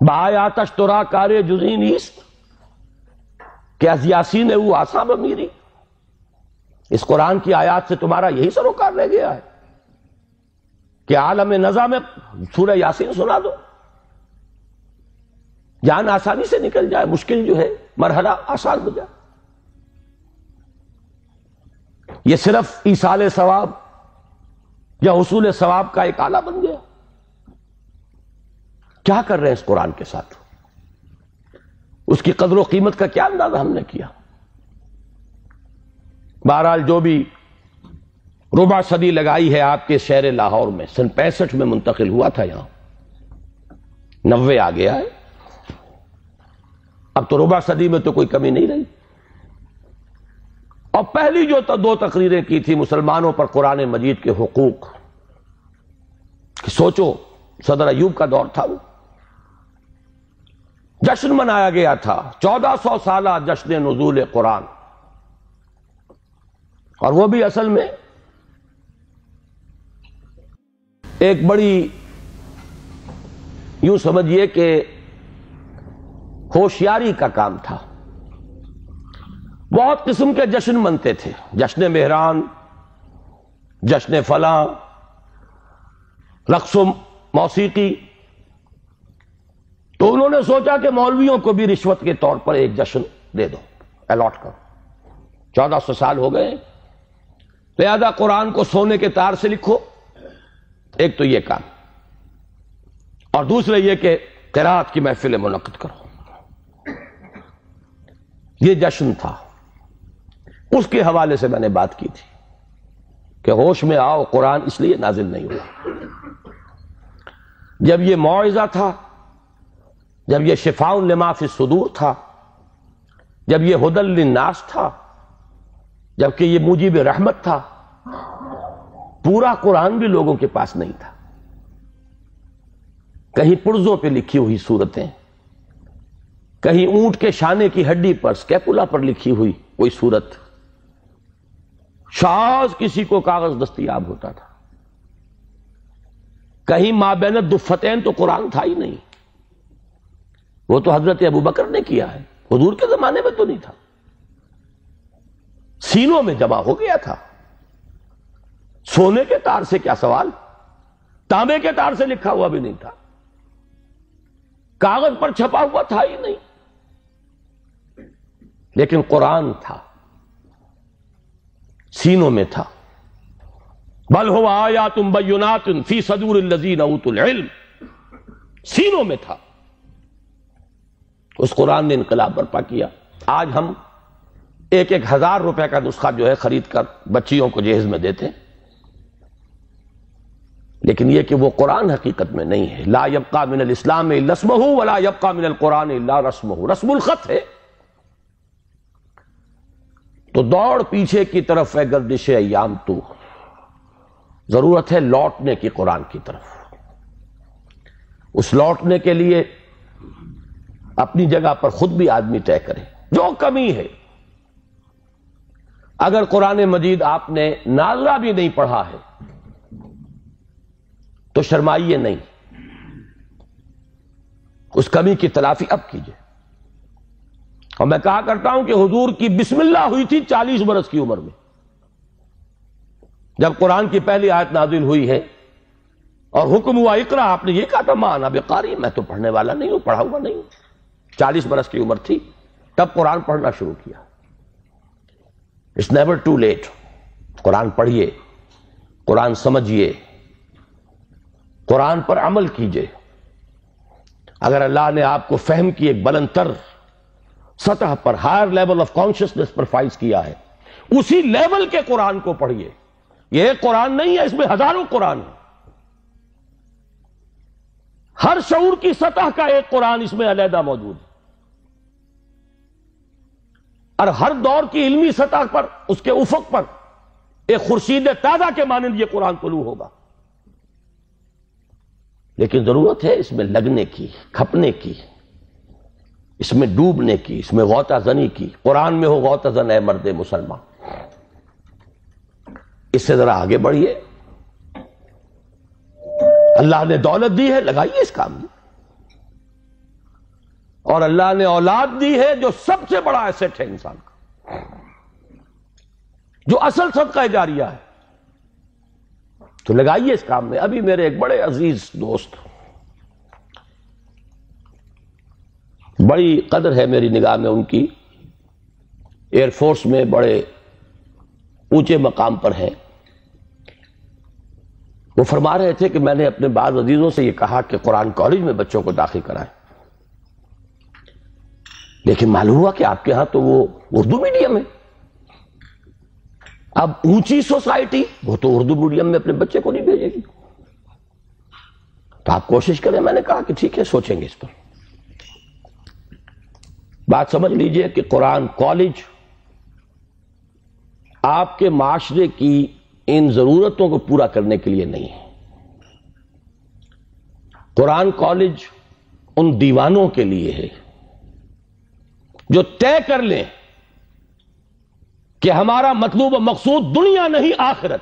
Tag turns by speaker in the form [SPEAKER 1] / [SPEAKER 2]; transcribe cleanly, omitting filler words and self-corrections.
[SPEAKER 1] بآیاتش ترا کار جزی نیست کہ از یاسین او آسام میری. اس قرآن کی آیات سے تمہارا یہی سروکار رہ گیا ہے کہ عالم نزا میں سورہ یاسین سنا دو، جان آسانی سے نکل جائے، مشکل جو ہے مرحلہ آسان ہو جائے. یہ صرف ایصال ثواب یا حصول ثواب کا ایک آلہ بن گیا. کیا کر رہے ہیں اس قرآن کے ساتھ؟ اس کی قدر و قیمت کا کیا اندازہ ہم نے کیا؟ بہرحال جو بھی ربع صدی لگائی ہے آپ کے شہر لاہور میں، سن 65 میں منتقل ہوا تھا، یہاں 90 آ گیا ہے. اب تو ربع صدی میں تو کوئی کمی نہیں رہی. اور پہلی جو 2 تقریریں کی تھی مسلمانوں پر قرآن مجید کے حقوق، کہ سوچو صدر ایوب کا دور تھا، وہ جشن منایا گیا تھا، 1400 سالہ جشن نزول قرآن. اور وہ بھی اصل میں ایک بڑی یوں سمجھیے کہ ہوشیاری کا کام تھا. بہت قسم کے جشن منتے تھے، جشن مہران، جشن فلاں، رقص و موسیقی. تو انہوں نے سوچا کہ مولویوں کو بھی رشوت کے طور پر ایک جشن دے دو، الاٹ کرو. 1400 سال ہو گئے، لہذا قرآن کو سونے کے تار سے لکھو. ایک تو یہ کام، اور دوسرے یہ کہ قرات کی محفل منعقد کرو. یہ جشن تھا. اس کے حوالے سے میں نے بات کی تھی کہ ہوش میں آؤ، قرآن اس لیے نازل نہیں ہوا. جب یہ موعظہ تھا، جب یہ شفاء لما فی الصدور تھا، جب یہ ھدی للناس تھا، جبکہ یہ موجب رحمت تھا، پورا قرآن بھی لوگوں کے پاس نہیں تھا. کہیں پرزوں پہ لکھی ہوئی صورتیں، کہیں اونٹ کے شانے کی ہڈی پر سکیپولا پر لکھی ہوئی کوئی صورت، شاذ کسی کو کاغذ دستیاب ہوتا تھا. کہیں مابین الدفتین تو قرآن تھا ہی نہیں. وہ تو حضرت ابوبکر نے کیا ہے، حضور کے زمانے میں تو نہیں تھا. سینوں میں جمع ہو گیا تھا. سونے کے تار سے کیا سوال، تانبے کے تار سے لکھا ہوا بھی نہیں تھا، کاغذ پر چھپا ہوا تھا ہی نہیں. لیکن قرآن تھا، سینوں میں تھا. بل هو آیات بینات فی صدور الذین اوتوا العلم، سینوں میں تھا. اس قرآن نے انقلاب برپا کیا. آج ہم 1,000 روپے کا نسخہ جو ہے خرید کر بچیوں کو جہیز میں دیتے، لیکن یہ کہ وہ قرآن حقیقت میں نہیں ہے. لا یبقى من الاسلام الا اسمہ ولا یبقى من القرآن الا رسمہ. رسم الخط ہے. تو دوڑ پیچھے کی طرف ہے گردش ایام تو، ضرورت ہے لوٹنے کی قرآن کی طرف. اس لوٹنے کے لیے اپنی جگہ پر خود بھی آدمی طے کرے جو کمی ہے. اگر قرآن مجید آپ نے نازلہ بھی نہیں پڑھا ہے تو شرمائیے نہیں، اس کمی کی تلافی اب کیجئے. اور میں کہا کرتا ہوں کہ حضور کی بسم اللہ ہوئی تھی 40 برس کی عمر میں، جب قرآن کی پہلی آیت نازل ہوئی ہے اور حکم ہوا اقرا، آپ نے یہ کہا تھا ما انا بقاری، میں تو پڑھنے والا نہیں ہوں، پڑھا ہوا نہیں ہوں. 40 برس کی عمر تھی تب قرآن پڑھنا شروع کیا. It's never too late. قرآن پڑھیے، قرآن سمجھیے، قرآن پر عمل کیجئے. اگر اللہ نے آپ کو فہم کی ایک بلند تر سطح پر، ہائر لیول آف کانشسنس پر فائز کیا ہے، اسی لیول کے قرآن کو پڑھیے. یہ ایک قرآن نہیں ہے، اس میں ہزاروں قرآن ہیں. ہر شعور کی سطح کا ایک قرآن اس میں علیحدہ موجود ہے، اور ہر دور کی علمی سطح پر، اس کے افق پر ایک خورشید تازہ کے مانند یہ قرآن طلوع ہوگا. لیکن ضرورت ہے اس میں لگنے کی، کھپنے کی، اس میں ڈوبنے کی، اس میں غوطہ زنی کی. قرآن میں ہو غوطہ زن اے مرد مسلمان. اس سے ذرا آگے بڑھیے. اللہ نے دولت دی ہے، لگائیے اس کام میں. اور اللہ نے اولاد دی ہے جو سب سے بڑا ایسٹ ہے انسان کا، جو اصل صدقہ جاریہ ہے. تو لگائیے اس کام میں. ابھی میرے ایک بڑے عزیز دوست، بڑی قدر ہے میری نگاہ میں ان کی، ایئر فورس میں بڑے اونچے مقام پر ہیں. وہ فرما رہے تھے کہ میں نے اپنے بعض عزیزوں سے یہ کہا کہ قرآن کالج میں بچوں کو داخل کرائیں، لیکن معلوم ہوا کہ آپ کے ہاں تو وہ اردو میڈیم ہے. اب اونچی سوسائٹی وہ تو اردو میڈیم میں اپنے بچے کو نہیں بھیجے گی، تو آپ کوشش کریں. میں نے کہا کہ ٹھیک ہے، سوچیں گے اس پر. بات سمجھ لیجئے کہ قرآن کالج آپ کے معاشرے کی ان ضرورتوں کو پورا کرنے کے لیے نہیں ہے. قرآن کالج ان دیوانوں کے لیے ہے جو طے کر لیں کہ ہمارا مطلوب و مقصود دنیا نہیں آخرت.